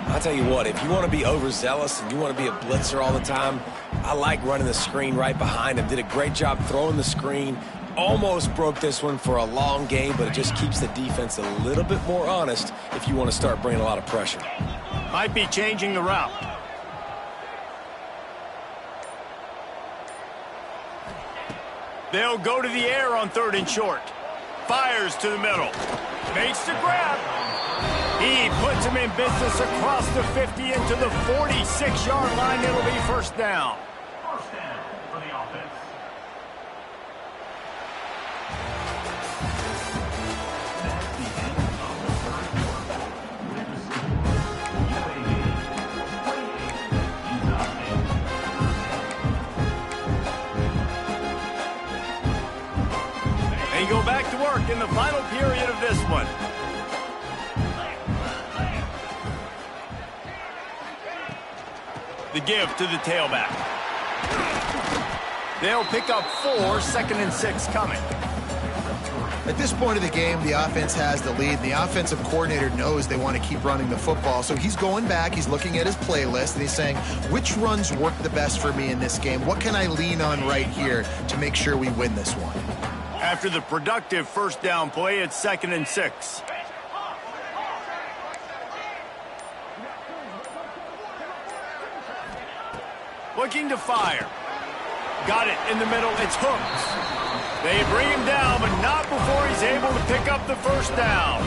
I'll tell you what, if you want to be overzealous and you want to be a blitzer all the time, I like running the screen right behind him. Did a great job throwing the screen. Almost broke this one for a long game, but it just keeps the defense a little bit more honest if you want to start bringing a lot of pressure. Might be changing the route. They'll go to the air on 3rd and short. Fires to the middle. Makes the grab. He puts him in business across the 50 into the 46-yard line. It'll be first down. First down for the offense. That's the end of the third quarter. With the score, UAB 28, They go back to work in the final period of this one. The give to the tailback. They'll pick up 4, 2nd and 6 coming. At this point of the game, the offense has the lead. The offensive coordinator knows they want to keep running the football. So he's going back, he's looking at his playlist, and he's saying, which runs work the best for me in this game? What can I lean on right here to make sure we win this one? After the productive first down play, it's 2nd and 6. Looking to fire. Got it in the middle. It's hooked. They bring him down, but not before he's able to pick up the first down.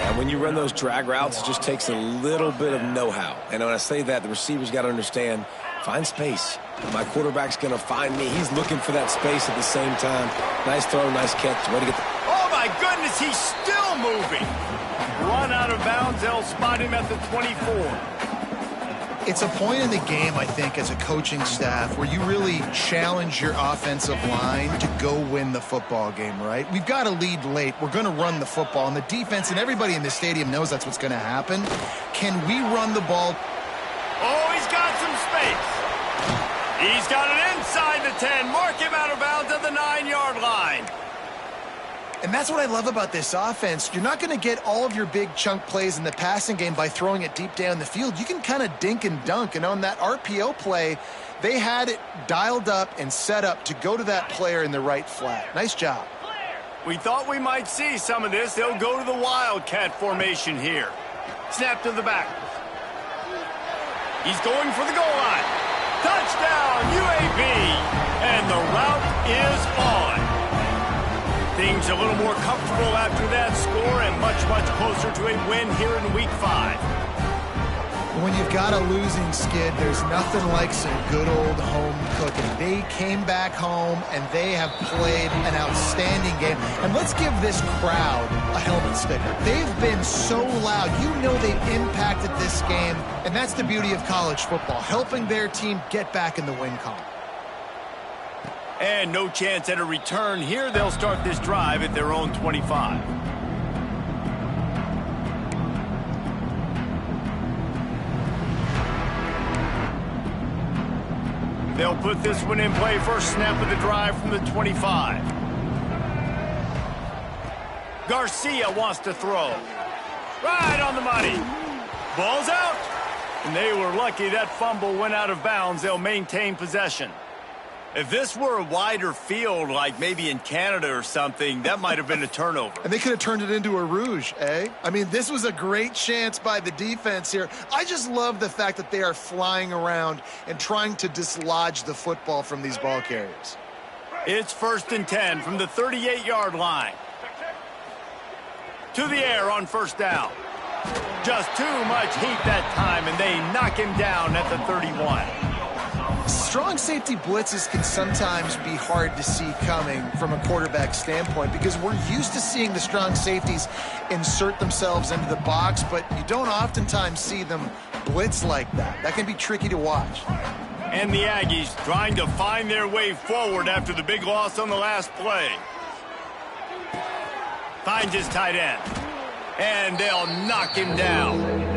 And when you run those drag routes, it just takes a little bit of know-how. And when I say that, the receiver's got to understand, find space. My quarterback's going to find me. He's looking for that space at the same time. Nice throw, nice catch. Way to get the... Oh, my goodness, he's still moving. Run out of bounds. They'll spot him at the 24. It's a point in the game, I think, as a coaching staff where you really challenge your offensive line to go win the football game, right? We've got to lead late. We're going to run the football. And the defense and everybody in the stadium knows that's what's going to happen. Can we run the ball? Oh, he's got some space. He's got it inside the 10. Mark him out of bounds at the 9-yard line. And that's what I love about this offense. You're not going to get all of your big chunk plays in the passing game by throwing it deep down the field. You can kind of dink and dunk. And on that RPO play, they had it dialed up and set up to go to that player in the right flat. Nice job. We thought we might see some of this. They'll go to the Wildcat formation here. Snap to the back. He's going for the goal line. Touchdown, UAB. And the route is on. Things a little more comfortable after that score and much, much closer to a win here in Week 5. When you've got a losing skid, there's nothing like some good old home cooking. They came back home, and they have played an outstanding game. And let's give this crowd a helmet sticker. They've been so loud. You know they've impacted this game, and that's the beauty of college football, helping their team get back in the win column. And no chance at a return here. They'll start this drive at their own 25. They'll put this one in play. First snap of the drive from the 25. Garcia wants to throw. Right on the money. Ball's out. And they were lucky that fumble went out of bounds. They'll maintain possession. If this were a wider field, like maybe in Canada or something, that might have been a turnover. And they could have turned it into a rouge, eh? I mean, this was a great chance by the defense here. I just love the fact that they are flying around and trying to dislodge the football from these ball carriers. It's 1st and 10 from the 38-yard line. To the air on first down. Just too much heat that time, and they knock him down at the 31. Strong safety blitzes can sometimes be hard to see coming from a quarterback standpoint because we're used to seeing the strong safeties insert themselves into the box, but you don't oftentimes see them blitz like that. That can be tricky to watch. And the Aggies trying to find their way forward after the big loss on the last play. Finds his tight end. And they'll knock him down.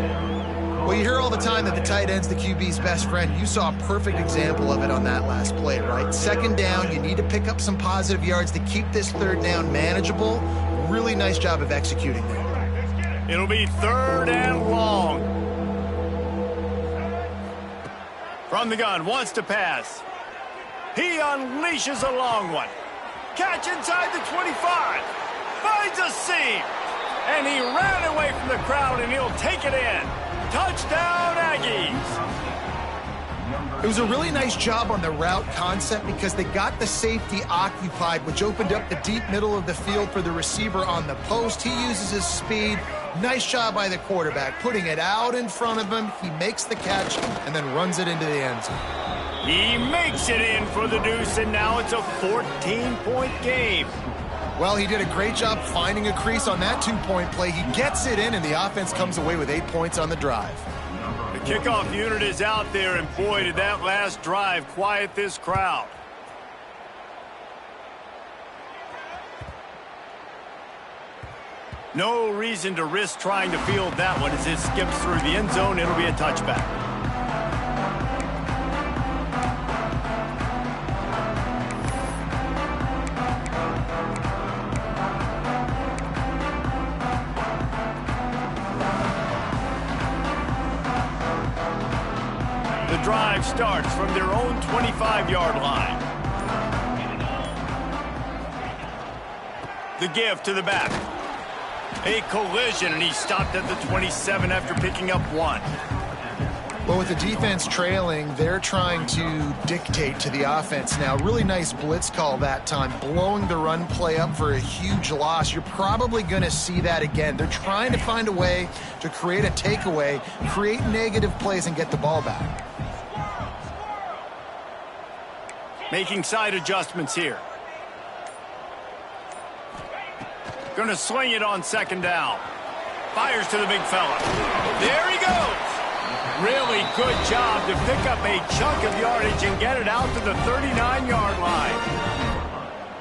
Well, you hear all the time that the tight end's the QB's best friend. You saw a perfect example of it on that last play, right? Second down, you need to pick up some positive yards to keep this third down manageable. Really nice job of executing there. It'll be 3rd and long. From the gun, wants to pass. He unleashes a long one. Catch inside the 25. Finds a seam. And he ran away from the crowd, and he'll take it in. Touchdown, Aggies! It was a really nice job on the route concept because they got the safety occupied, which opened up the deep middle of the field for the receiver on the post. He uses his speed. Nice job by the quarterback, putting it out in front of him. He makes the catch and then runs it into the end zone. He makes it in for the deuce, and now it's a 14-point game. Well, he did a great job finding a crease on that two-point play. He gets it in, and the offense comes away with 8 points on the drive. The kickoff unit is out there, and boy, did that last drive quiet this crowd. No reason to risk trying to field that one as it skips through the end zone. It'll be a touchback. The drive starts from their own 25-yard line. The give to the back. A collision, and he stopped at the 27 after picking up 1. Well, with the defense trailing, they're trying to dictate to the offense now. Really nice blitz call that time, blowing the run play up for a huge loss. You're probably going to see that again. They're trying to find a way to create a takeaway, create negative plays, and get the ball back. Making side adjustments here. Going to sling it on second down. Fires to the big fella. There he goes. Really good job to pick up a chunk of yardage and get it out to the 39-yard line.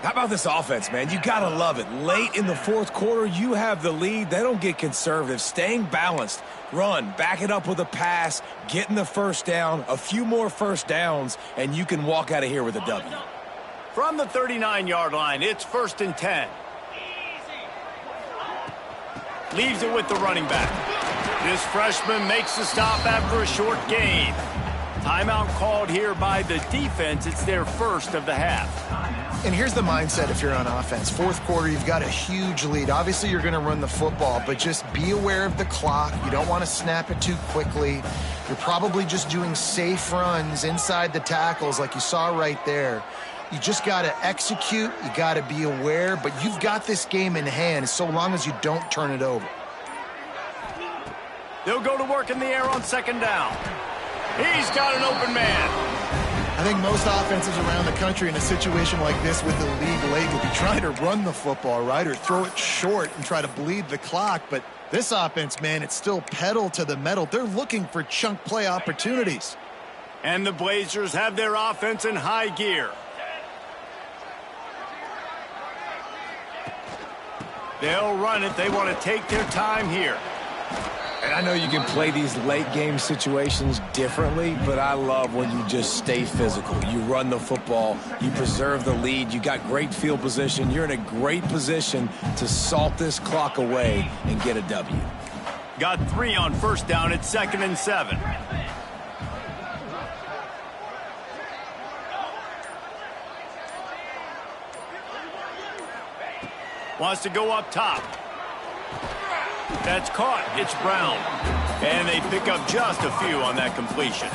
How about this offense, man? You got to love it. Late in the fourth quarter, you have the lead. They don't get conservative. Staying balanced. Run, back it up with a pass, getting the first down, a few more first downs, and you can walk out of here with a W. From the 39-yard line, it's 1st and 10. Leaves it with the running back. This freshman makes the stop after a short gain. Timeout called here by the defense. It's their first of the half. And here's the mindset if you're on offense. Fourth quarter, you've got a huge lead. Obviously, you're going to run the football, but just be aware of the clock. You don't want to snap it too quickly. You're probably just doing safe runs inside the tackles like you saw right there. You just got to execute. You got to be aware, but you've got this game in hand so long as you don't turn it over. They'll go to work in the air on second down. He's got an open man. I think most offenses around the country in a situation like this with the lead late will be trying to run the football, right, or throw it short and try to bleed the clock. But this offense, man, it's still pedal to the metal. They're looking for chunk play opportunities. And the Blazers have their offense in high gear. They'll run it. They want to take their time here. And I know you can play these late game situations differently, but I love when you just stay physical. You run the football, you preserve the lead, you got great field position, you're in a great position to salt this clock away and get a W. Got 3 on first down. It's 2nd and 7. Wants to go up top. That's caught. It's Brown. And they pick up just a few on that completion.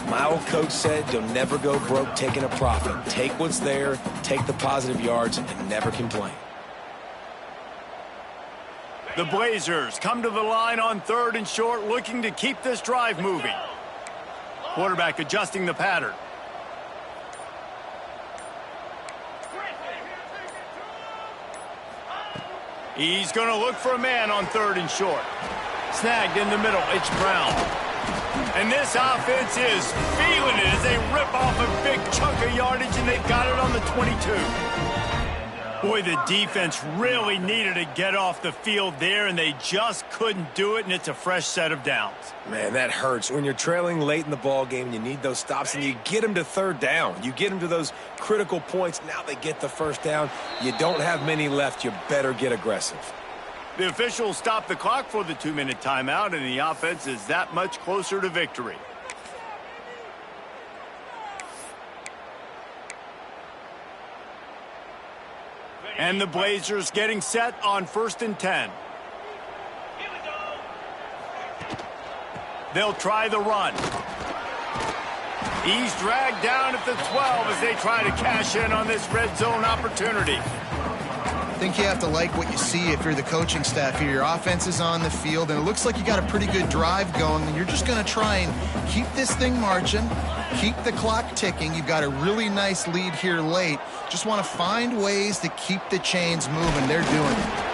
My old coach said you'll never go broke taking a profit. Take what's there, take the positive yards, and never complain. The Blazers come to the line on 3rd and short, looking to keep this drive moving. Quarterback adjusting the pattern. He's going to look for a man on 3rd and short. Snagged in the middle. It's Brown. And this offense is feeling it as they rip off a big chunk of yardage, and they've got it on the 22. Boy, the defense really needed to get off the field there, and they just couldn't do it, and it's a fresh set of downs. Man, that hurts. When you're trailing late in the ball game, you need those stops, and you get them to 3rd down. You get them to those critical points. Now they get the first down. You don't have many left. You better get aggressive. The officials stop the clock for the 2-minute timeout, and the offense is that much closer to victory. And the Blazers getting set on 1st and 10. Here we go. They'll try the run. He's dragged down at the 12 as they try to cash in on this red zone opportunity. I think you have to like what you see if you're the coaching staff here. Your offense is on the field, and it looks like you got a pretty good drive going, and you're just going to try and keep this thing marching, keep the clock ticking. You've got a really nice lead here late. Just want to find ways to keep the chains moving. They're doing it.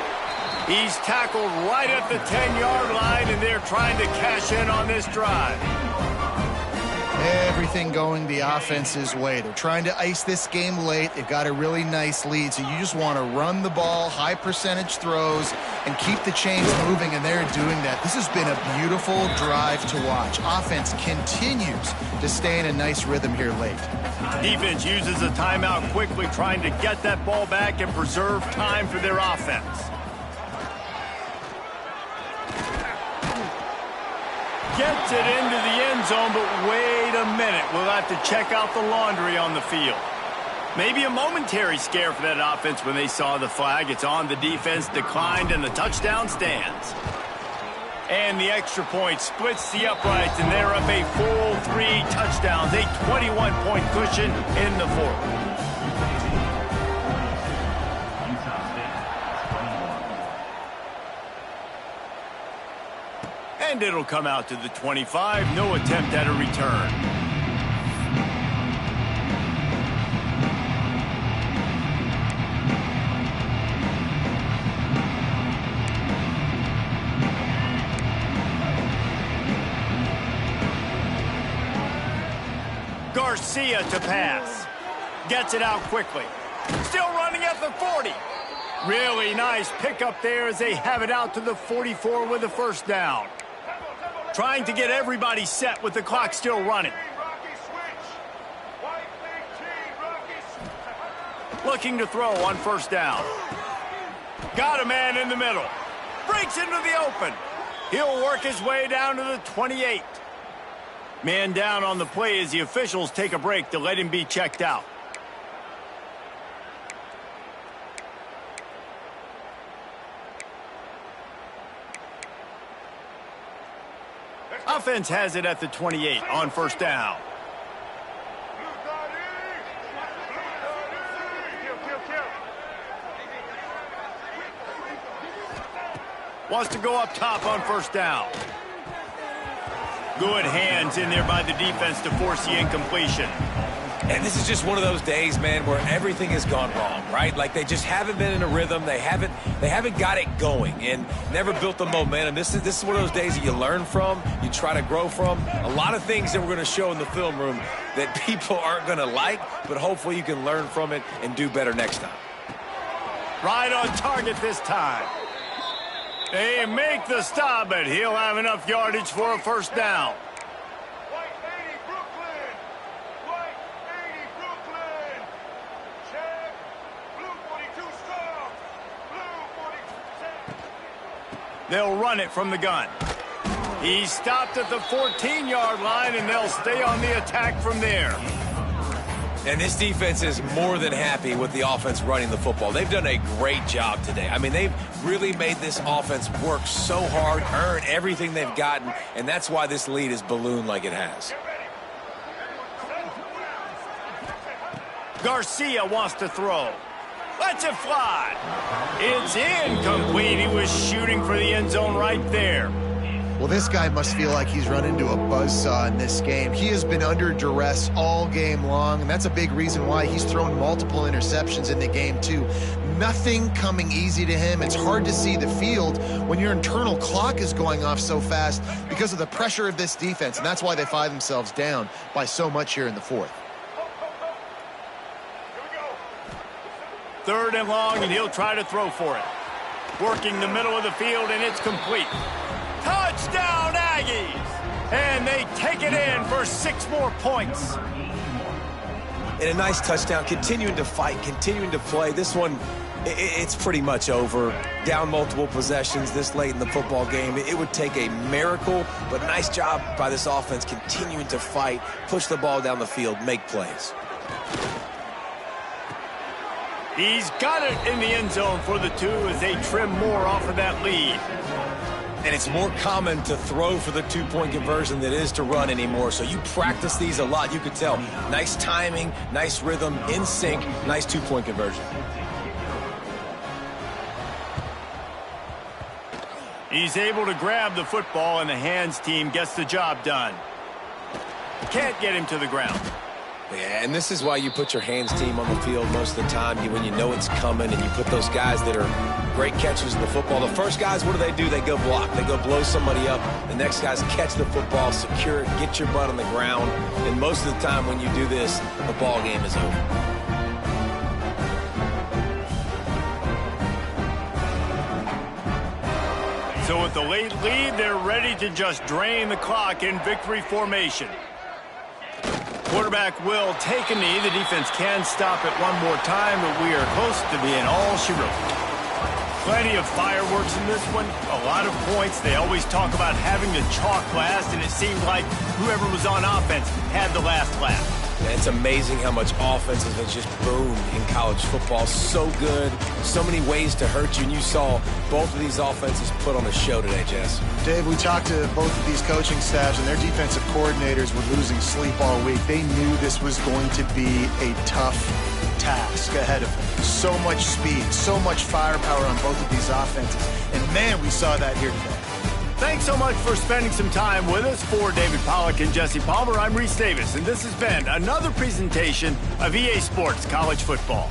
He's tackled right at the 10-yard line, and they're trying to cash in on this drive. Everything going the offense's way. They're trying to ice this game late. They've got a really nice lead, so you just want to run the ball, high percentage throws, and keep the chains moving, and they're doing that. This has been a beautiful drive to watch. Offense continues to stay in a nice rhythm here late. Defense uses a timeout quickly, trying to get that ball back and preserve time for their offense. Gets it into the end zone, but wait a minute. We'll have to check out the laundry on the field. Maybe a momentary scare for that offense when they saw the flag. It's on, the defense declined, and the touchdown stands. And the extra point splits the uprights, and they're up a full 3 touchdowns, a 21-point cushion in the fourth. And it'll come out to the 25. No attempt at a return. Garcia to pass. Gets it out quickly. Still running at the 40. Really nice pickup there as they have it out to the 44 with a first down. Trying to get everybody set with the clock still running. Looking to throw on first down. Got a man in the middle. Breaks into the open. He'll work his way down to the 28. Man down on the play as the officials take a break to let him be checked out. Offense has it at the 28 on first down. Wants to go up top on first down. Good hands in there by the defense to force the incompletion. And this is just one of those days, man, where everything has gone wrong, right? Like they just haven't been in a rhythm. They haven't got it going and never built the momentum. This is one of those days that you learn from, you try to grow from. A lot of things that we're going to show in the film room that people aren't going to like, but hopefully you can learn from it and do better next time. Right on target this time. They make the stop, but he'll have enough yardage for a first down. They'll run it from the gun. He's stopped at the 14-yard line, and they'll stay on the attack from there. And this defense is more than happy with the offense running the football. They've done a great job today. I mean, they've really made this offense work so hard, earn everything they've gotten, and that's why this lead is ballooned like it has. Garcia wants to throw. Lets it fly. It's incomplete. He was shooting for the end zone right there. Well, this guy must feel like he's run into a buzzsaw in this game. He has been under duress all game long, and that's a big reason why he's thrown multiple interceptions in the game, too. Nothing coming easy to him. It's hard to see the field when your internal clock is going off so fast because of the pressure of this defense, and that's why they find themselves down by so much here in the fourth. Third and long, and he'll try to throw for it. Working the middle of the field, and it's complete. Touchdown, Aggies! And they take it in for 6 more points. And a nice touchdown, continuing to fight, continuing to play. This one, it's pretty much over. Down multiple possessions this late in the football game. It would take a miracle, but nice job by this offense continuing to fight, push the ball down the field, make plays. He's got it in the end zone for the 2 as they trim more off of that lead. And it's more common to throw for the two-point conversion than it is to run anymore. So you practice these a lot. You could tell. Nice timing, nice rhythm, in sync, nice two-point conversion. He's able to grab the football, and the hands team gets the job done. Can't get him to the ground. Yeah, and this is why you put your hands team on the field most of the time when you know it's coming, and you put those guys that are great catchers of the football. The first guys, what do? They go block. They go blow somebody up. The next guys catch the football, secure it, get your butt on the ground. And most of the time when you do this, the ball game is over. So with the late lead, they're ready to just drain the clock in victory formation. Quarterback will take a knee. The defense can stop it one more time, but we are close to being all she wrote. Plenty of fireworks in this one. A lot of points. They always talk about having the chalk last, and it seemed like whoever was on offense had the last laugh. It's amazing how much offense has just boomed in college football. So good. So many ways to hurt you. And you saw both of these offenses put on a show today, Jess. Dave, we talked to both of these coaching staffs, and their defensive coordinators were losing sleep all week. They knew this was going to be a tough task ahead of them. So much speed, so much firepower on both of these offenses. And, man, we saw that here today. Thanks so much for spending some time with us. For David Pollack and Jesse Palmer, I'm Reese Davis, and this has been another presentation of EA Sports College Football.